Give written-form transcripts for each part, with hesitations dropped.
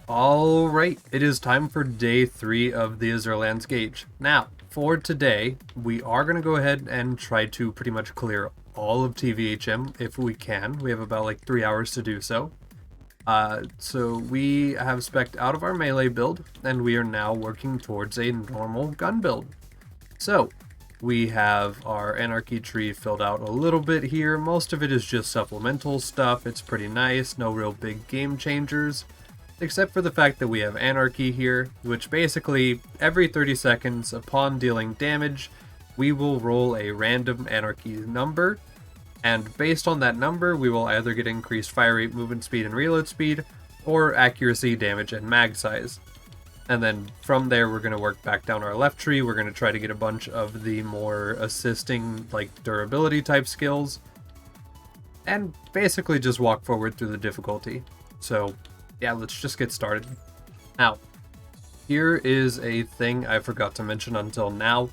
Alright, it is time for day 3 of the Azurelands Gaige. Now, for today, we are going to go ahead and try to pretty much clear all of TVHM if we can. We have about like 3 hours to do so. So we have spec'd out of our melee build, and we are now working towards a normal gun build. So, we have our anarchy tree filled out a little bit here. Most of it is just supplemental stuff. It's pretty nice, no real big game changers. Except for the fact that we have anarchy here, which basically, every 30 seconds upon dealing damage, we will roll a random anarchy number, and based on that number, we will either get increased fire rate, movement speed, and reload speed, or accuracy, damage, and mag size. And then from there, we're going to work back down our left tree. We're going to try to get a bunch of the more assisting, like, durability type skills, and basically just walk forward through the difficulty. So, yeah, let's just get started. Now, here is a thing I forgot to mention until now.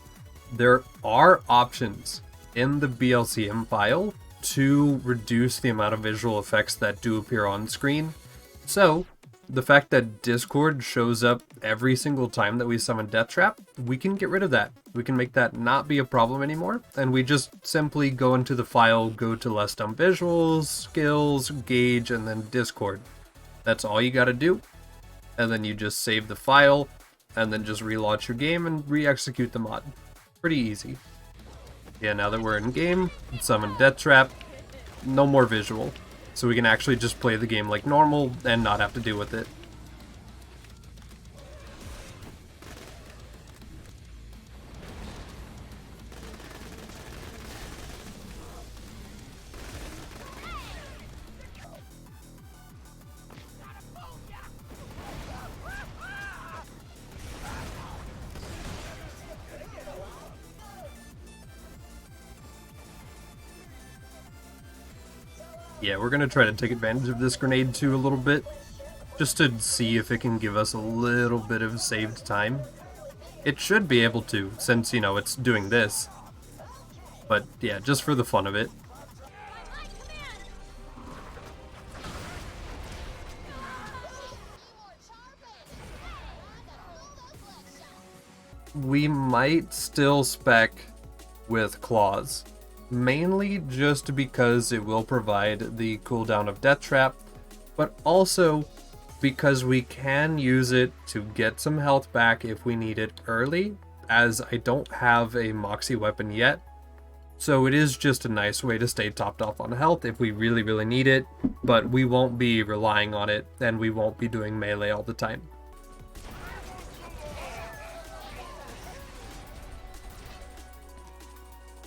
There are options in the BLCM file to reduce the amount of visual effects that do appear on screen. So, the fact that Discord shows up every single time that we summon Death Trap, we can get rid of that. We can make that not be a problem anymore, and we just simply go into the file, go to Less Dumb Visuals, Skills, Gaige, and then Discord. That's all you gotta do, and then you just save the file, and then just relaunch your game and re-execute the mod. Pretty easy. Yeah, now that we're in game, summon Death Trap, no more visual, so we can actually just play the game like normal and not have to deal with it. Yeah, we're gonna try to take advantage of this grenade too a little bit, just to see if it can give us a little bit of saved time. It should be able to, since, you know, it's doing this. But yeah, just for the fun of it. We might still spec with claws. Mainly just because it will provide the cooldown of Death Trap, but also because we can use it to get some health back if we need it early, as I don't have a Moxie weapon yet. So it is just a nice way to stay topped off on health if we really need it, but we won't be relying on it, and we won't be doing melee all the time.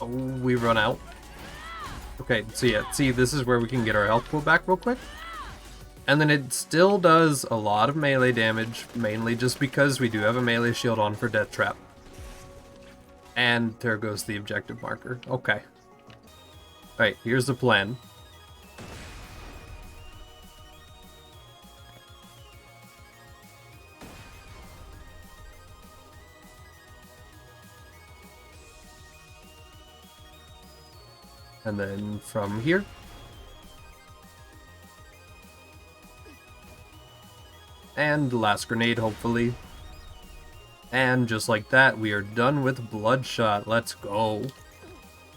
Oh, we run out. Okay, so yeah, see, this is where we can get our health pool back real quick. And then it still does a lot of melee damage, mainly just because we do have a melee shield on for Death Trap. And there goes the objective marker. Okay. Alright, here's the plan. And then from here, and the last grenade, hopefully. And just like that, we are done with Bloodshot. Let's go.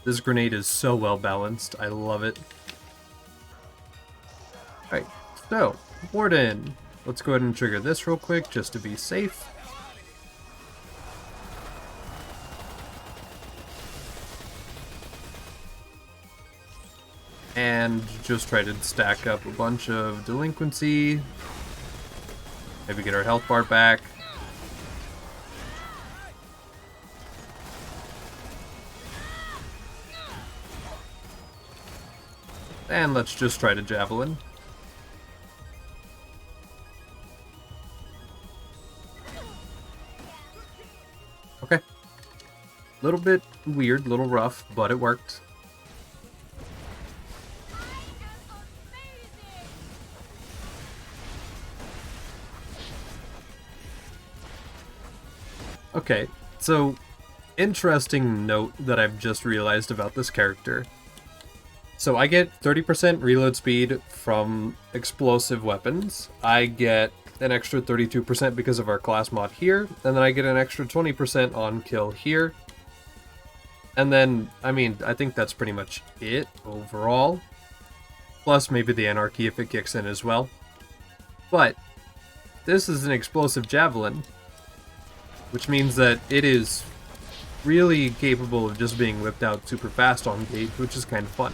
This grenade is so well balanced. I love it. Alright, so, Warden. Let's go ahead and trigger this real quick, just to be safe. And just try to stack up a bunch of delinquency. Maybe get our health bar back. And let's just try to javelin. Okay. Little bit weird, little rough, but it worked. Okay, so interesting note that I've just realized about this character. So I get 30% reload speed from explosive weapons. I get an extra 32% because of our class mod here, and then I get an extra 20% on kill here. And then, I mean, I think that's pretty much it overall. Plus maybe the anarchy if it kicks in as well. But this is an explosive javelin, which means that it is really capable of just being whipped out super fast on Gaige, which is kind of fun.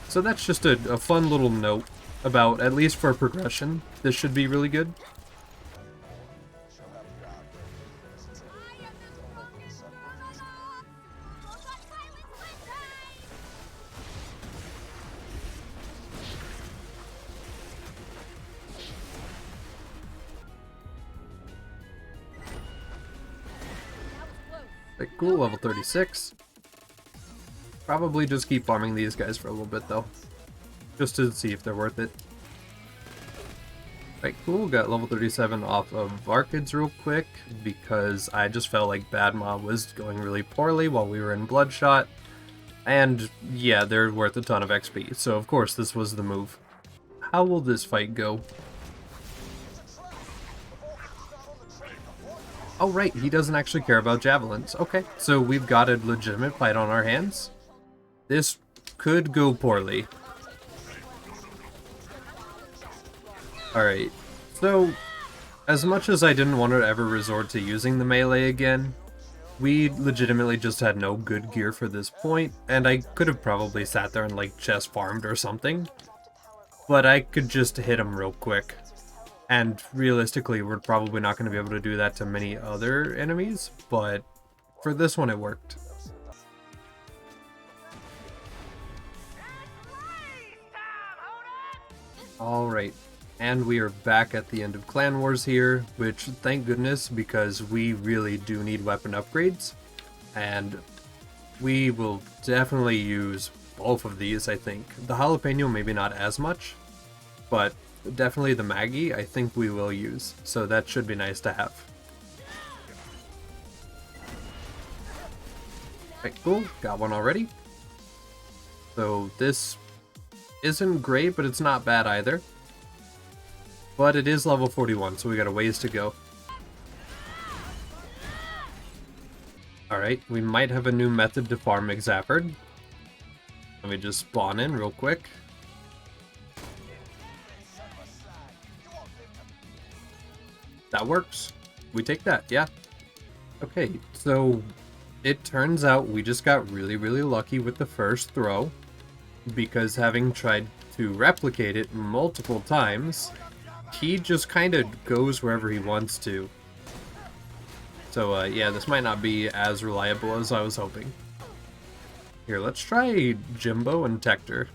So that's just a fun little note about, at least for progression, this should be really good. Okay, cool, level 36. Probably just keep farming these guys for a little bit though, just to see if they're worth it. Right, cool, got level 37 off of Archids real quick, because I just felt like Badma was going really poorly while we were in Bloodshot. And yeah, they're worth a ton of XP, so of course this was the move. How will this fight go? Oh right, he doesn't actually care about javelins. Okay, so we've got a legitimate fight on our hands. This could go poorly. Alright, so as much as I didn't want to ever resort to using the melee again, we legitimately just had no good gear for this point, and I could have probably sat there and like chest farmed or something, but I could just hit him real quick. And realistically, we're probably not going to be able to do that to many other enemies, but for this one it worked. Alright, and we are back at the end of Clan Wars here, which thank goodness, because we really do need weapon upgrades, and we will definitely use both of these, I think. The jalapeno maybe not as much, but definitely the Maggie I think we will use, so that should be nice to have. Right, cool, got one already. So this isn't great, but it's not bad either. But it is level 41, so we got a ways to go. Alright, we might have a new method to farm Exafford. Let me just spawn in real quick. That works. We take that, yeah. Okay, so it turns out we just got really, really lucky with the first throw, because having tried to replicate it multiple times, he just kind of goes wherever he wants to. So yeah, this might not be as reliable as I was hoping. Here, let's try Jimbo and Tector.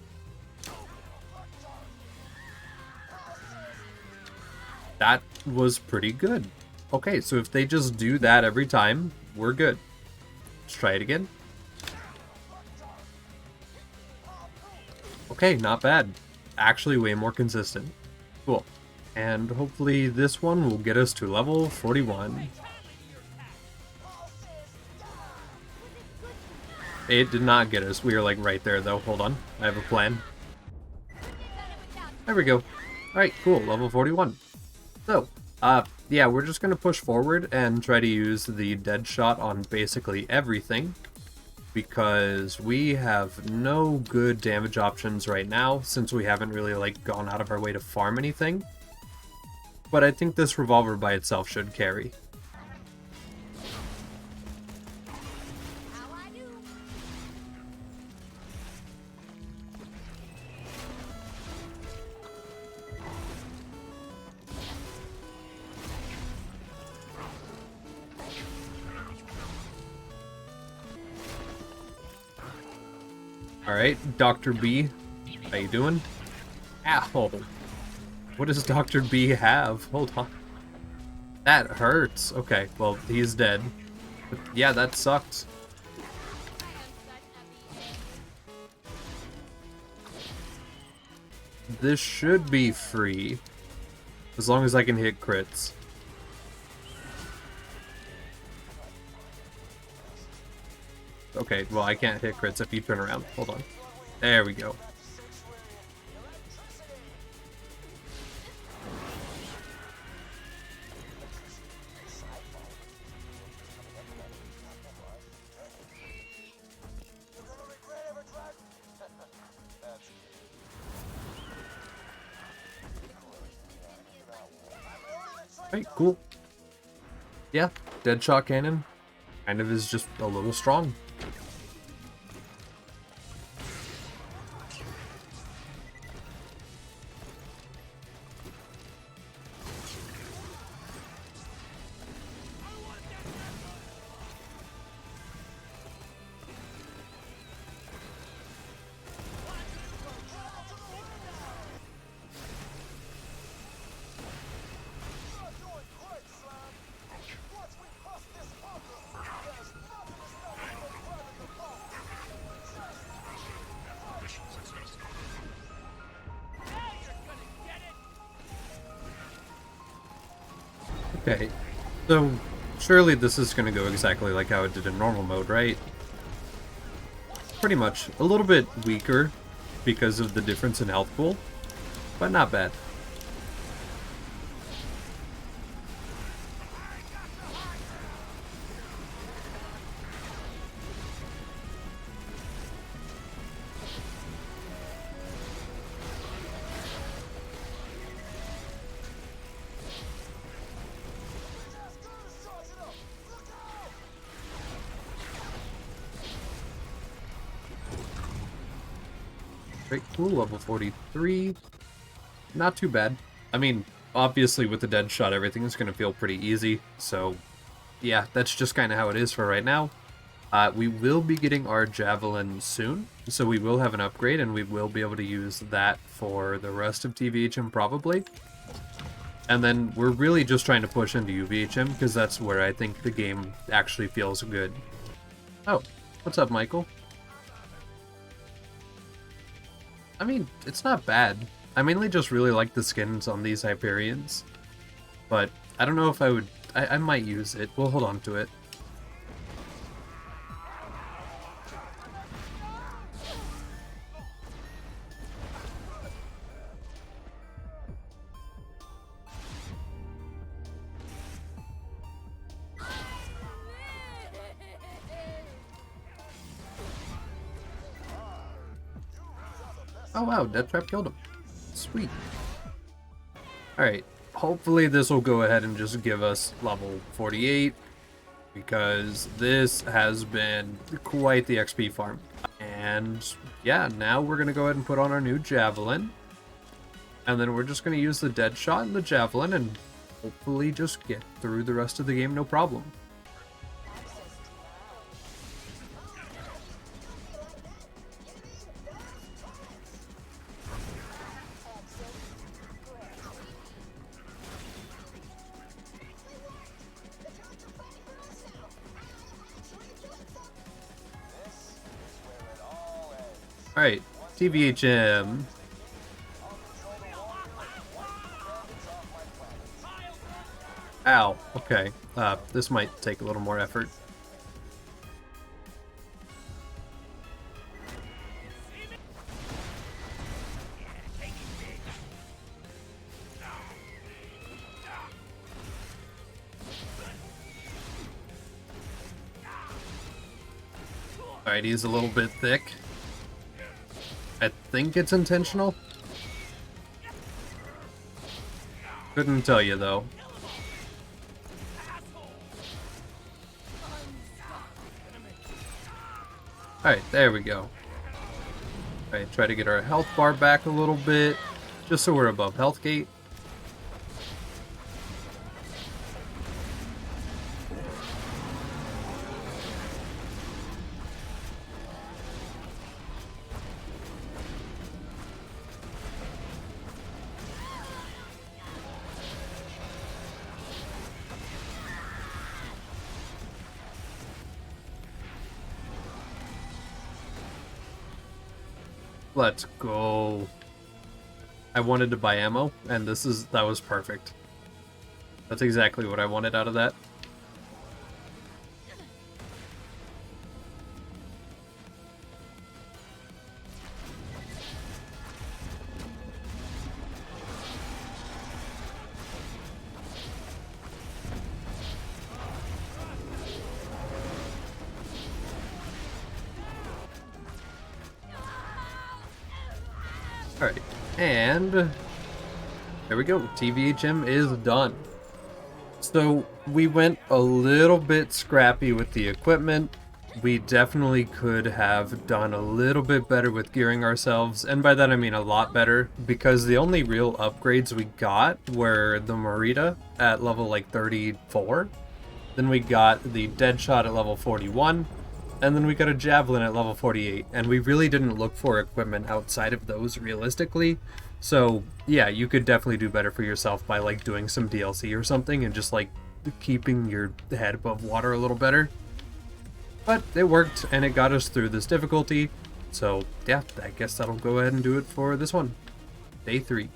That was pretty good. Okay, so if they just do that every time, we're good. Let's try it again. Okay, not bad. Actually way more consistent. Cool. And hopefully this one will get us to level 41. It did not get us. We were like right there though. Hold on. I have a plan. There we go. Alright, cool. Level 41. So, yeah, we're just going to push forward and try to use the dead shot on basically everything, because we have no good damage options right now, since we haven't really, like, gone out of our way to farm anything. But I think this revolver by itself should carry. Alright, Dr. B, how you doing? Ow! What does Dr. B have? Hold on. That hurts. Okay, well, he's dead. But yeah, that sucked. This should be free, as long as I can hit crits. Okay, well, I can't hit crits if you turn around. Hold on. There we go. Right, cool. Yeah, dead shot cannon kind of is just a little strong. Okay, so surely this is going to go exactly like how it did in normal mode, right? Pretty much. A little bit weaker because of the difference in health pool, but not bad. Great, cool, level 43. Not too bad. I mean, obviously with the dead shot, everything is going to feel pretty easy, so yeah, that's just kind of how it is for right now. We will be getting our javelin soon, so we will have an upgrade, and we will be able to use that for the rest of TVHM probably. And then we're really just trying to push into UVHM, because that's where I think the game actually feels good. Oh, what's up, Michael? I mean, it's not bad. I mainly just really like the skins on these Hyperions. But I don't know if I would... I might use it. We'll hold on to it. Oh wow, Death Trap killed him. Sweet. Alright, hopefully this will go ahead and just give us level 48, because this has been quite the XP farm. And yeah, now we're going to go ahead and put on our new Javelin. And then we're just going to use the Dead Shot and the Javelin and hopefully just get through the rest of the game no problem. Alright, TVHM. Ow, okay. This might take a little more effort. Alright, he's a little bit thick. I think it's intentional. Couldn't tell you though. Alright, there we go. Alright, try to get our health bar back a little bit, just so we're above health gate. Let's go. I wanted to buy ammo, and that was perfect. That's exactly what I wanted out of that. Alright, and there we go. TVHM is done. So we went a little bit scrappy with the equipment. We definitely could have done a little bit better with gearing ourselves, and by that I mean a lot better, because the only real upgrades we got were the Marita at level like 34, then we got the Deadshot at level 41, and then we got a Javelin at level 48, and we really didn't look for equipment outside of those realistically. So yeah, you could definitely do better for yourself by like doing some DLC or something and just like keeping your head above water a little better. But it worked, and it got us through this difficulty. So yeah, I guess that'll go ahead and do it for this one. Day 3.